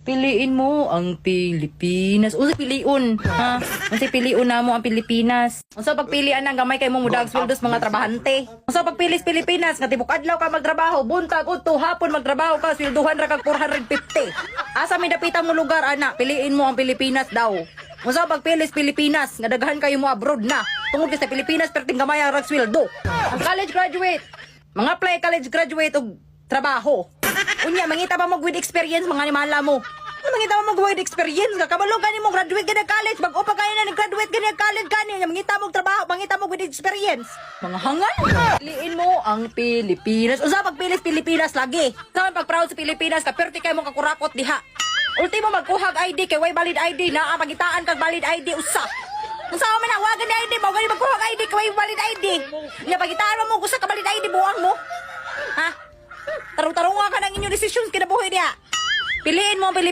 Piliin mo ang Pilipinas. Unsa piliun? Ha? Unsa piliun na mo ang Pilipinas? Unsa pagpilian ang gamay kay mo mudag sweldos mga trabahante? Unsa pagpilis Pilipinas nga tibok adlaw ka magtrabaho, buntag udto hapon magtrabaho ka, swelduhan ra kag 450. Asa mi dapitang mo lugar ana? Piliin mo ang Pilipinas daw. Unsa pagpilis Pilipinas nga daghan kayo mo abroad na. Tungod sa Pilipinas perting gamay ang sweldo. Ang college graduate, mga play college graduate og trabaho. Unya, mangita ba mag with experience mga animala mo? Mangita ba mag with experience? Kakabalo gani mo graduate gani college, bago pa kayo na nag-graduate gani college gani. Mangita mo trabaho, mangita mo with experience. Mga hangal. Piliin mo ang Pilipinas. Usa pagpilis Pilipinas lagi. Sa pag proud sa Pilipinas, kaperte kay mo kakurakot diha. Ultimo magkuhag ID kay way valid ID na pagitaan kag valid ID usa. Unsa man na wagan ni ID, mao gani magkuhag ID kay way valid ID. Nya pagitaan mo usa ka valid ID buang mo. Ha? Tarong-tarong ka ng inyong decisions kinabuhi diya. Piliin mo ang Pilipinas.